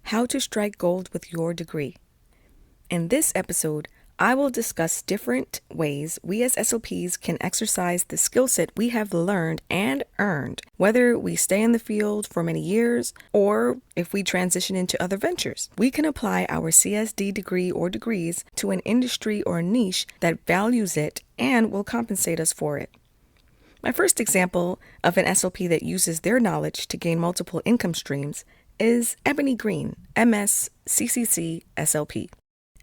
How to Strike Gold with Your Degree. In this episode, I will discuss different ways we as SLPs can exercise the skill set we have learned and earned, whether we stay in the field for many years or if we transition into other ventures. We can apply our CSD degree or degrees to an industry or niche that values it and will compensate us for it. My first example of an SLP that uses their knowledge to gain multiple income streams is Ebony Green, MS ccc-slp.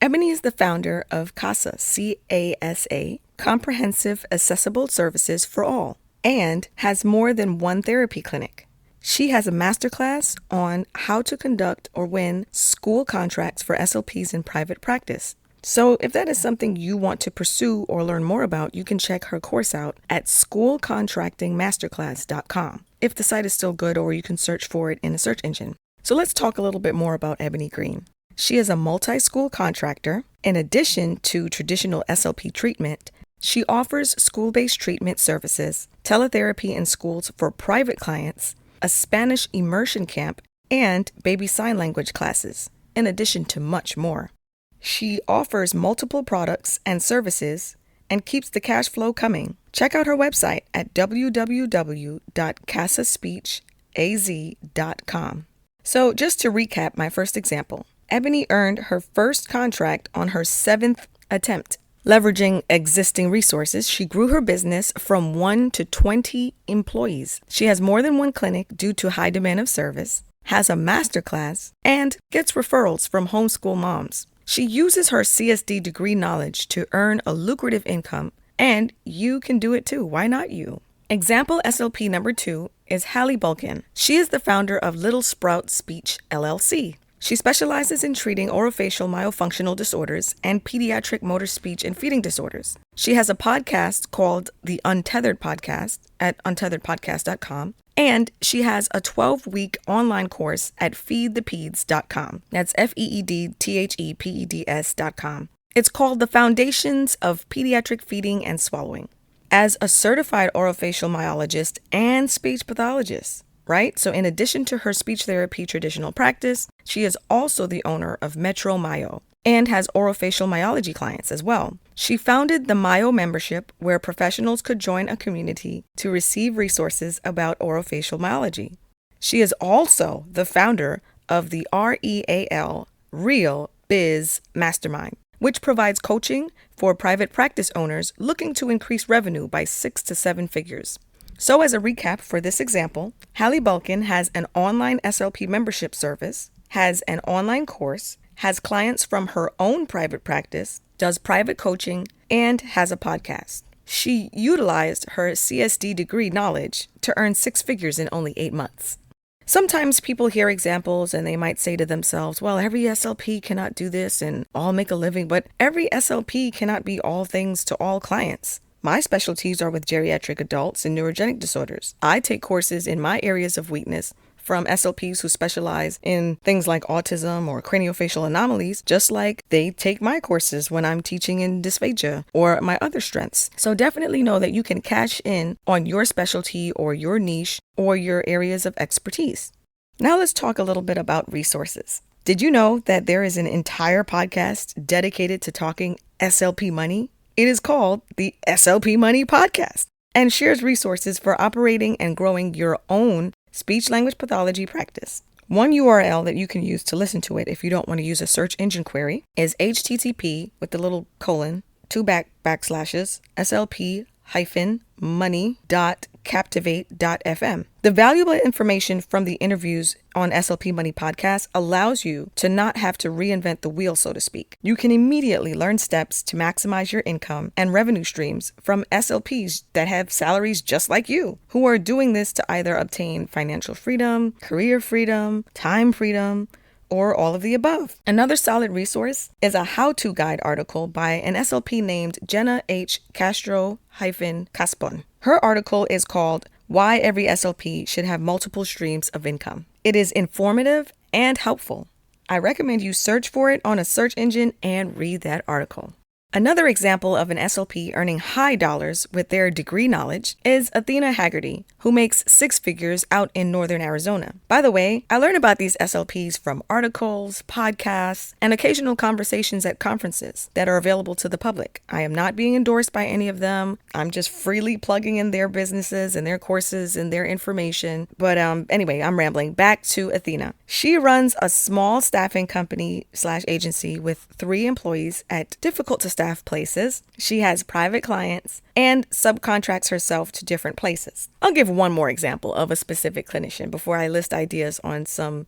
Ebony is the founder of CASA, C-A-S-A, Comprehensive Accessible Services for All, and has more than one therapy clinic. She has a masterclass on how to conduct or win school contracts for SLPs in private practice. So if that is something you want to pursue or learn more about, you can check her course out at schoolcontractingmasterclass.com. If the site is still good, or you can search for it in a search engine. So let's talk a little bit more about Ebony Green. She is a multi-school contractor. In addition to traditional SLP treatment, she offers school-based treatment services, teletherapy in schools for private clients, a Spanish immersion camp, and baby sign language classes, in addition to much more. She offers multiple products and services and keeps the cash flow coming. Check out her website at www.casaspeechaz.com. So just to recap my first example, Ebony earned her first contract on her 7th attempt. Leveraging existing resources, she grew her business from 1 to 20 employees. She has more than one clinic due to high demand of service, has a masterclass, and gets referrals from homeschool moms. She uses her CSD degree knowledge to earn a lucrative income, and you can do it too. Why not you? Example SLP number 2 is Hallie Bulkin. She is the founder of Little Sprout Speech, LLC. She specializes in treating orofacial myofunctional disorders and pediatric motor speech and feeding disorders. She has a podcast called The Untethered Podcast at untetheredpodcast.com, and she has a 12-week online course at feedthepeds.com. That's FEEDTHEPEDS.com. It's called The Foundations of Pediatric Feeding and Swallowing. As a certified orofacial myologist and speech pathologist, right? So in addition to her speech therapy traditional practice, she is also the owner of Metro Myo and has orofacial myology clients as well. She founded the Myo membership, where professionals could join a community to receive resources about orofacial myology. She is also the founder of the REAL, Real Biz Mastermind, which provides coaching for private practice owners looking to increase revenue by 6 to 7 figures. So as a recap for this example, Hallie Bulkin has an online SLP membership service, has an online course, has clients from her own private practice, does private coaching, and has a podcast. She utilized her CSD degree knowledge to earn 6 figures in only 8 months. Sometimes people hear examples and they might say to themselves, well, every SLP cannot do this and all make a living, but every SLP cannot be all things to all clients. My specialties are with geriatric adults and neurogenic disorders. I take courses in my areas of weakness from SLPs who specialize in things like autism or craniofacial anomalies, just like they take my courses when I'm teaching in dysphagia or my other strengths. So definitely know that you can cash in on your specialty or your niche or your areas of expertise. Now let's talk a little bit about resources. Did you know that there is an entire podcast dedicated to talking SLP money? It is called the SLP Money Podcast and shares resources for operating and growing your own speech language pathology practice. One URL that you can use to listen to it if you don't want to use a search engine query is http with the little colon, 2 backslashes, slp-money.captivate.fm. The valuable information from the interviews on SLP Money Podcast allows you to not have to reinvent the wheel, so to speak. You can immediately learn steps to maximize your income and revenue streams from SLPs that have salaries just like you, who are doing this to either obtain financial freedom, career freedom, time freedom, or all of the above. Another solid resource is a how-to guide article by an SLP named Jenna H. Castro-Caspon. Her article is called Why Every SLP Should Have Multiple Streams of Income. It is informative and helpful. I recommend you search for it on a search engine and read that article. Another example of an SLP earning high dollars with their degree knowledge is Athena Haggerty, who makes six figures out in northern Arizona. By the way, I learn about these SLPs from articles, podcasts, and occasional conversations at conferences that are available to the public. I am not being endorsed by any of them. I'm just freely plugging in their businesses and their courses and their information. But anyway, I'm rambling. Back to Athena. She runs a small staffing company/agency with 3 employees at difficult to staff places. She has private clients and subcontracts herself to different places. I'll give one more example of a specific clinician before I list ideas on some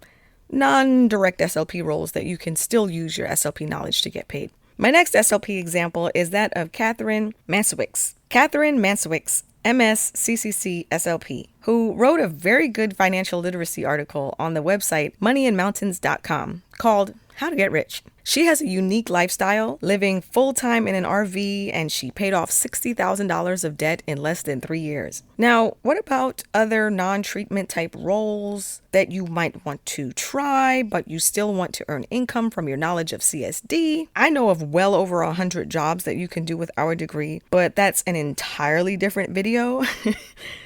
non-direct SLP roles that you can still use your SLP knowledge to get paid. My next SLP example is that of Catherine Mansowicz. Catherine Mansowicz, MS CCC-SLP, who wrote a very good financial literacy article on the website moneyandmountains.com called How to Get Rich. She has a unique lifestyle, living full-time in an RV, and she paid off $60,000 of debt in less than 3 years. Now, what about other non-treatment type roles that you might want to try, but you still want to earn income from your knowledge of CSD? I know of well over 100 jobs that you can do with our degree, but that's an entirely different video.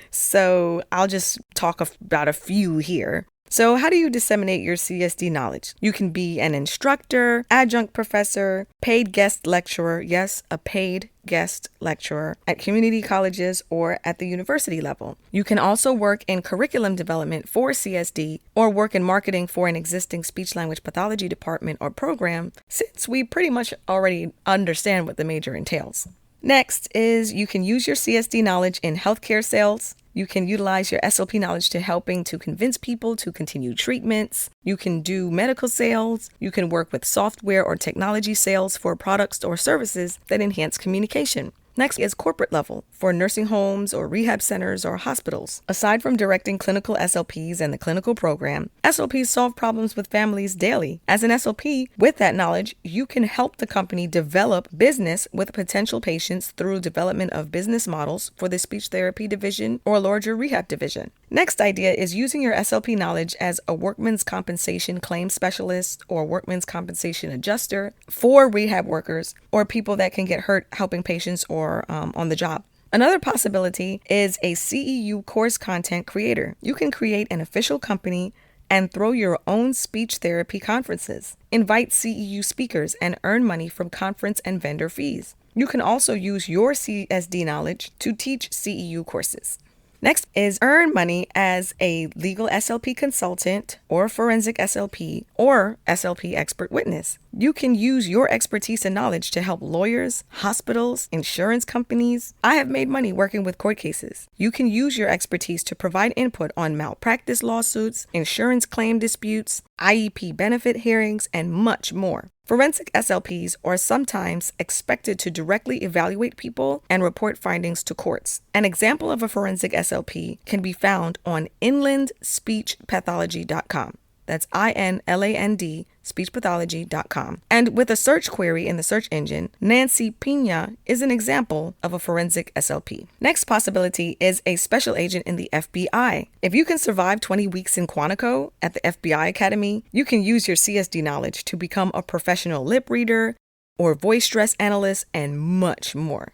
So I'll just talk about a few here. So how do you disseminate your CSD knowledge? You can be an instructor, adjunct professor, paid guest lecturer, yes, a paid guest lecturer at community colleges or at the university level. You can also work in curriculum development for CSD or work in marketing for an existing speech-language pathology department or program, since we pretty much already understand what the major entails. Next is you can use your CSD knowledge in healthcare sales. You can utilize your SLP knowledge to helping to convince people to continue treatments. You can do medical sales. You can work with software or technology sales for products or services that enhance communication. Next is corporate level for nursing homes or rehab centers or hospitals. Aside from directing clinical SLPs and the clinical program, SLPs solve problems with families daily. As an SLP, with that knowledge, you can help the company develop business with potential patients through development of business models for the speech therapy division or larger rehab division. Next idea is using your SLP knowledge as a workman's compensation claim specialist or workman's compensation adjuster for rehab workers or people that can get hurt helping patients or on the job. Another possibility is a CEU course content creator. You can create an official company and throw your own speech therapy conferences. Invite CEU speakers and earn money from conference and vendor fees. You can also use your CSD knowledge to teach CEU courses. Next is earn money as a legal SLP consultant or forensic SLP or SLP expert witness. You can use your expertise and knowledge to help lawyers, hospitals, insurance companies. I have made money working with court cases. You can use your expertise to provide input on malpractice lawsuits, insurance claim disputes, IEP benefit hearings, and much more. Forensic SLPs are sometimes expected to directly evaluate people and report findings to courts. An example of a forensic SLP can be found on inlandspeechpathology.com. That's INLAND, speechpathology.com. And with a search query in the search engine, Nancy Pina is an example of a forensic SLP. Next possibility is a special agent in the FBI. If you can survive 20 weeks in Quantico at the FBI Academy, you can use your CSD knowledge to become a professional lip reader or voice stress analyst and much more.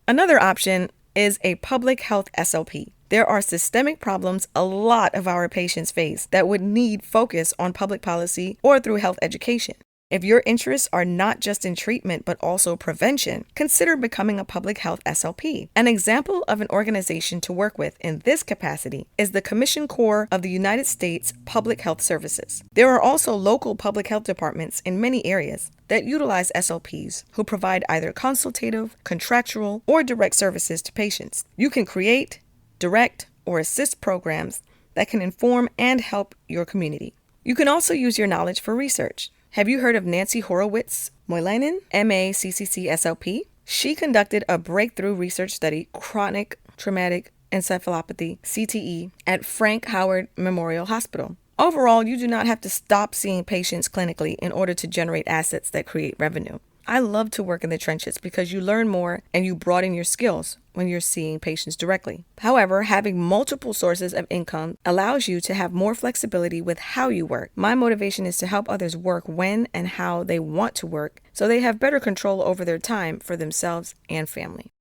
Another option is a public health SLP. There are systemic problems a lot of our patients face that would need focus on public policy or through health education. If your interests are not just in treatment but also prevention, consider becoming a public health SLP. An example of an organization to work with in this capacity is the Commission Corps of the United States Public Health Services. There are also local public health departments in many areas that utilize SLPs who provide either consultative, contractual, or direct services to patients. You can create, direct, or assist programs that can inform and help your community. You can also use your knowledge for research. Have you heard of Nancy Horowitz-Moilanen, MA-CCC-SLP? She conducted a breakthrough research study, chronic traumatic encephalopathy, CTE, at Frank Howard Memorial Hospital. Overall, you do not have to stop seeing patients clinically in order to generate assets that create revenue. I love to work in the trenches because you learn more and you broaden your skills when you're seeing patients directly. However, having multiple sources of income allows you to have more flexibility with how you work. My motivation is to help others work when and how they want to work so they have better control over their time for themselves and family.